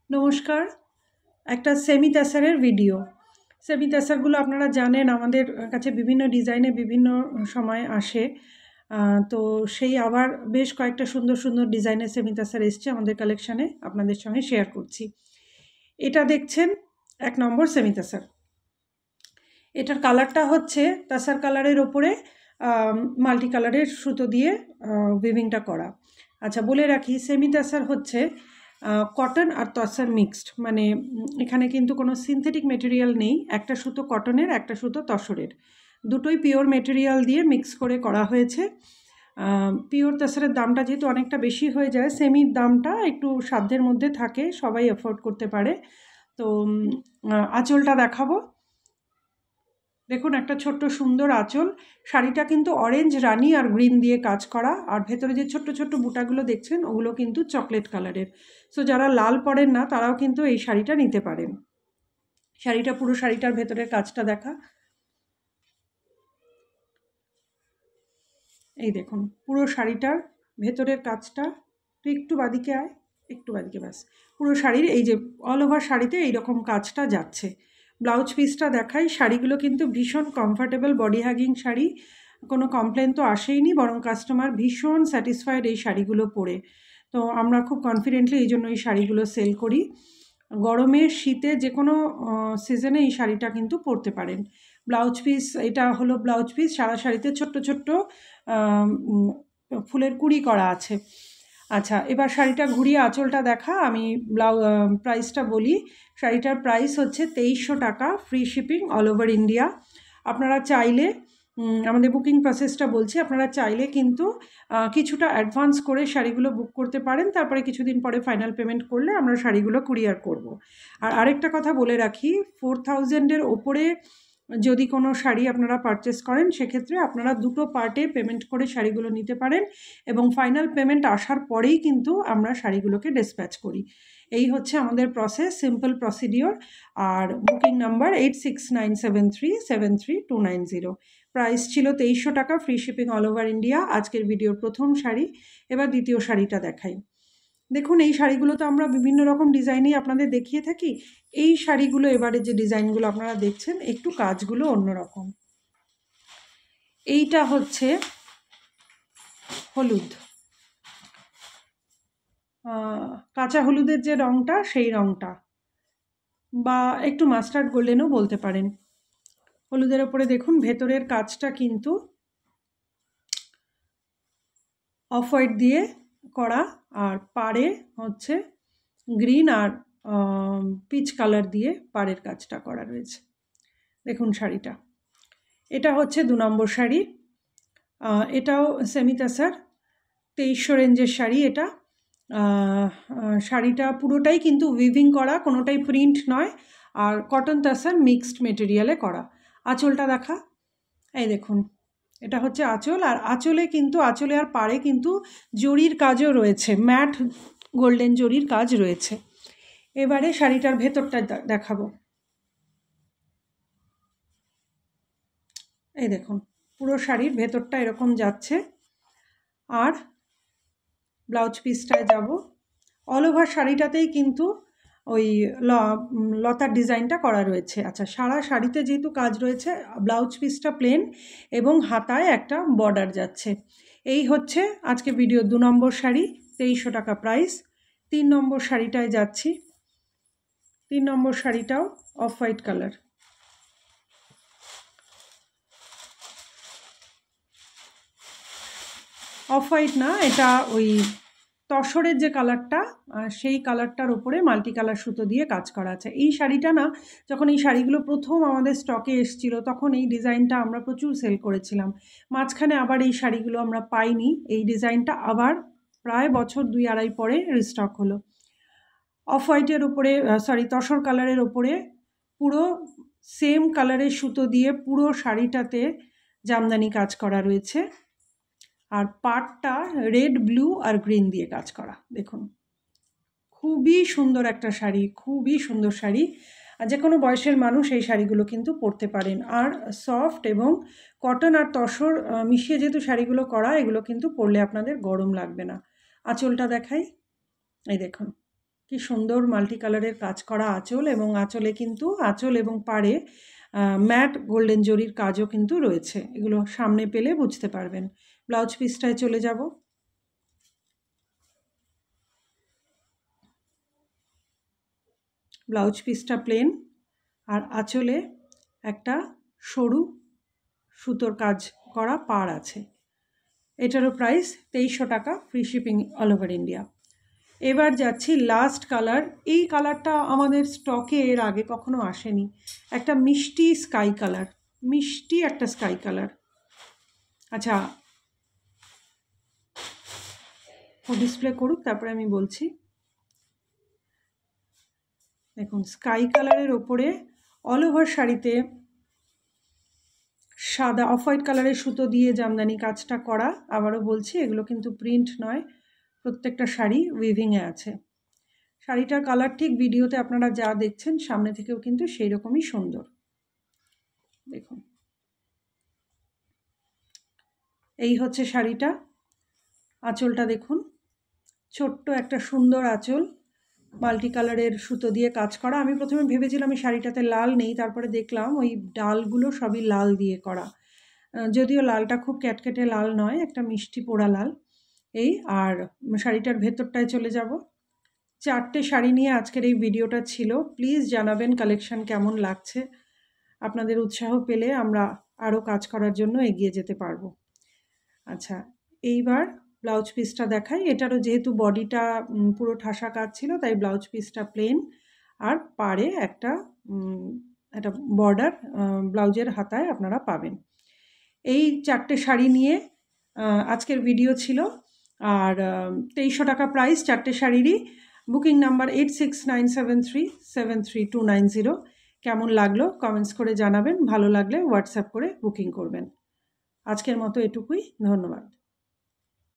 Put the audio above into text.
নমস্কার। একটা semi তাসারের video. Semi তাসারগুলো আপনারা জানেন আমাদের কাছে বিভিন্ন ডিজাইনে বিভিন্ন সময় আসে। তো সেই আবার বেশ কয়েকটা সুন্দর সুন্দর ডিজাইনের সেমি তাসার এসছে আমাদের কালেকশানে, আপনাদের সঙ্গে শেয়ার করছি। এটা দেখছেন ১ নম্বর সেমি তাসার। এটার কালারটা হচ্ছে তাসার কালারের ওপরে মাল্টি কালারের সুতো দিয়ে উইভিংটা করা। আচ্ছা, বলে রাখি সেমি তাসার হচ্ছে কটন আর তসর মিক্সড, মানে এখানে কিন্তু কোনো সিনথেটিক মেটেরিয়াল নেই। একটা সুতো কটনের, একটা সুতো তসরের, দুটোই পিওর মেটেরিয়াল দিয়ে মিক্স করে করা হয়েছে। পিওর তসরের দামটা যেহেতু অনেকটা বেশি হয়ে যায়, সেমির দামটা একটু সাধ্যের মধ্যে থাকে, সবাই অ্যাফোর্ড করতে পারে। তো আঁচলটা দেখাবো। দেখুন, একটা ছোট্ট সুন্দর আঁচল। শাড়িটা কিন্তু অরেঞ্জ, রানি আর গ্রিন দিয়ে কাজ করা, আর ভেতরে যে ছোট্ট ছোট্ট বুটাগুলো দেখছেন ওগুলো কিন্তু চকলেট কালারের। সো যারা লাল পরেন না তারাও কিন্তু এই শাড়িটা নিতে পারেন। শাড়িটা, পুরো শাড়িটার ভেতরের কাজটা দেখা। এই দেখুন পুরো শাড়িটার ভেতরের কাজটা। তুই একটু বাদিকে আয়, একটু বাদিকে, ব্যাস। পুরো শাড়ির এই যে অল ওভার শাড়িতে এইরকম কাজটা যাচ্ছে। ব্লাউজ পিসটা দেখাই। শাড়িগুলো কিন্তু ভীষণ কমফর্টেবল বডি হ্যাগিং শাড়ি, কোনো কমপ্লেন তো আসেইনি, বরং কাস্টমার ভীষণ স্যাটিসফাইড এই শাড়িগুলো পরে। তো আমরা খুব কনফিডেন্টলি এই জন্য এই শাড়িগুলো সেল করি। গরমে, শীতে, যে কোনো সিজনে এই শাড়িটা কিন্তু পরতে পারেন। ব্লাউজ পিস, এটা হলো ব্লাউজ পিস। সারা শাড়িতে ছোট্ট ছোট্ট ফুলের কুড়ি করা আছে। আচ্ছা, এবার শাড়িটা ঘুরিয়ে আঁচলটা দেখা। আমি প্রাইসটা বলি। শাড়িটার প্রাইস হচ্ছে ২৩০০ টাকা, free shipping all over India. আপনারা চাইলে, আমাদের বুকিং প্রসেসটা বলছি, আপনারা চাইলে কিন্তু কিছুটা অ্যাডভান্স করে শাড়িগুলো বুক করতে পারেন। তারপরে কিছুদিন পরে ফাইনাল পেমেন্ট করলে আমরা শাড়িগুলো কুরিয়ার করব। আর আরেকটা কথা বলে রাখি, 4000-এর ওপরে যদি কোনো শাড়ি আপনারা পারচেস করেন, সেক্ষেত্রে আপনারা দুটো পার্টে পেমেন্ট করে শাড়িগুলো নিতে পারেন, এবং ফাইনাল পেমেন্ট আসার পরেই কিন্তু আমরা শাড়িগুলোকে ডিসপ্যাচ করি। এই হচ্ছে আমাদের প্রসেস, সিম্পল প্রসিডিওর। আর বুকিং নাম্বার 8697373290। প্রাইস ছিল ২৩০০ টাকা, free shipping all over India. আজকের ভিডিওর প্রথম শাড়ি। এবার দ্বিতীয় শাড়িটা দেখাই। দেখুন, এই শাড়িগুলো তো আমরা বিভিন্ন রকম ডিজাইনেই আপনাদের দেখিয়ে থাকি। এই শাড়িগুলো, এবারে যে ডিজাইনগুলো আপনারা দেখছেন, একটু কাজগুলো অন্যরকম। এইটা হচ্ছে হলুদ, কাঁচা হলুদের যে রঙটা, সেই রঙটা, বা একটু মাস্টার্ড গোল্ডেনও বলতে পারেন। হলুদের ওপরে দেখুন ভেতরের কাজটা কিন্তু অফ হোয়াইট দিয়ে করা, আর পাড়ে হচ্ছে গ্রিন আর পিচ কালার দিয়ে পাড়ের কাজটা করা রয়েছে। দেখুন শাড়িটা। এটা হচ্ছে ২ নম্বর শাড়ি। এটাও সেমি তাসার, ২৩০০ রেঞ্জের শাড়ি এটা। শাড়িটা পুরোটাই কিন্তু উইভিং করা, কোনোটাই প্রিন্ট নয়, আর কটন তাসার মিক্সড মেটেরিয়ালে করা। আঁচলটা দেখা। এই দেখুন, এটা হচ্ছে আঁচল। আর আঁচলে কিন্তু, আঁচলে আর পাড়ে কিন্তু জরির কাজও রয়েছে, ম্যাট গোল্ডেন জরির কাজ রয়েছে। এবারে শাড়িটার ভেতরটা দেখাবো। এই দেখুন, পুরো শাড়ির ভেতরটা এরকম যাচ্ছে। আর ব্লাউজ পিসটায় যাব। অল ওভার শাড়িটাতেই কিন্তু ওই লতার ডিজাইনটা করা রয়েছে। আচ্ছা, সারা শাড়িতে যেহেতু কাজ রয়েছে, ব্লাউজ পিসটা প্লেন এবং হাতায় একটা বর্ডার যাচ্ছে। এই হচ্ছে আজকে ভিডিও ২ নম্বর শাড়ি, ২৩০০ টাকা প্রাইস। ৩ নম্বর শাড়িটায় যাচ্ছি। ৩ নম্বর শাড়িটাও off white colour. Off white না, এটা ওই তসরের যে কালারটা, সেই কালারটার ওপরে মাল্টি কালার সুতো দিয়ে কাজ করা আছে। এই শাড়িটা না, যখন এই শাড়িগুলো প্রথম আমাদের স্টকে এসেছিলো, তখন এই ডিজাইনটা আমরা প্রচুর সেল করেছিলাম। মাঝখানে আবার এই শাড়িগুলো আমরা পাইনি, এই ডিজাইনটা আবার প্রায় বছর ২-২.৫ পরে রিস্টক হলো। অফ হোয়াইটের ওপরে, তসর কালারের ওপরে পুরো সেম কালারের সুতো দিয়ে পুরো শাড়িটাতে জামদানি কাজ করা রয়েছে। আর পাড়টা রেড, ব্লু আর গ্রিন দিয়ে কাজ করা। দেখুন, খুবই সুন্দর একটা শাড়ি, খুবই সুন্দর শাড়ি। যে কোনো বয়সের মানুষ এই শাড়িগুলো কিন্তু পরতে পারেন। আর সফট এবং কটন আর তসর মিশিয়ে যেহেতু শাড়িগুলো করা, এগুলো কিন্তু পরলে আপনাদের গরম লাগবে না। আঁচলটা দেখাই। এই দেখুন, কি কি সুন্দর মাল্টি কালারের কাজ করা আঁচল, এবং আঁচলে কিন্তু আঁচল এবং পাড়ে ম্যাট গোল্ডেন জরির কাজও কিন্তু রয়েছে। এগুলো সামনে পেলে বুঝতে পারবেন। ব্লাউজ পিসটায় চলে যাব। ব্লাউজ পিসটা প্লেন, আর আঁচলে একটা সরু সুতোর কাজ করা পাড় আছে। এটারও প্রাইস 2300 টাকা, free shipping all over India. এবার যাচ্ছি লাস্ট কালার। এই কালারটা আমাদের স্টকে এর আগে কখনো আসেনি। একটা মিষ্টি স্কাই কালার, মিষ্টি একটা স্কাই কালার। আচ্ছা, ও ডিসপ্লে করুক, তারপরে আমি বলছি। দেখুন, স্কাই কালারের ওপরে অল ওভার শাড়িতে সাদা অফ হোয়াইট কালারের সুতো দিয়ে জামদানি কাজটা করা। আবারও বলছি, এগুলো কিন্তু প্রিন্ট নয়, প্রত্যেকটা শাড়ি উইভিংয়ে আছে। শাড়িটার কালার ঠিক ভিডিওতে আপনারা যা দেখছেন সামনে থেকেও কিন্তু সেই রকমই সুন্দর। দেখুন, এই হচ্ছে শাড়িটা। আঁচলটা দেখুন, ছোট্ট একটা সুন্দর আঁচল, মাল্টি কালারের সুতো দিয়ে কাজ করা। আমি প্রথমে ভেবেছিলাম এই শাড়িটাতে লাল নেই, তারপরে দেখলাম ওই ডালগুলো সবই লাল দিয়ে করা। যদিও লালটা খুব ক্যাটকেটে লাল নয়, একটা মিষ্টি পোড়া লাল। এই, আর শাড়িটার ভেতরটায় চলে যাব। 4টে শাড়ি নিয়ে আজকের এই ভিডিওটা ছিল। প্লিজ জানাবেন কালেকশন কেমন লাগছে। আপনাদের উৎসাহ পেলে আমরা আরও কাজ করার জন্য এগিয়ে যেতে পারবো। আচ্ছা, এইবার ব্লাউজ পিসটা দেখাই। এটারও যেহেতু বডিটা পুরো ঠাসা কাজ ছিল, তাই ব্লাউজ পিসটা প্লেন, আর পাড়ে একটা বর্ডার ব্লাউজের হাতায় আপনারা পাবেন। এই 4টে শাড়ি নিয়ে আজকের ভিডিও ছিল। আর 2300 টাকা প্রাইস 4টে শাড়িরই। Booking number 8697373290। কেমন লাগলো কমেন্টস করে জানাবেন। ভালো লাগলে হোয়াটসঅ্যাপ করে বুকিং করবেন। আজকের মতো এটুকুই, ধন্যবাদ।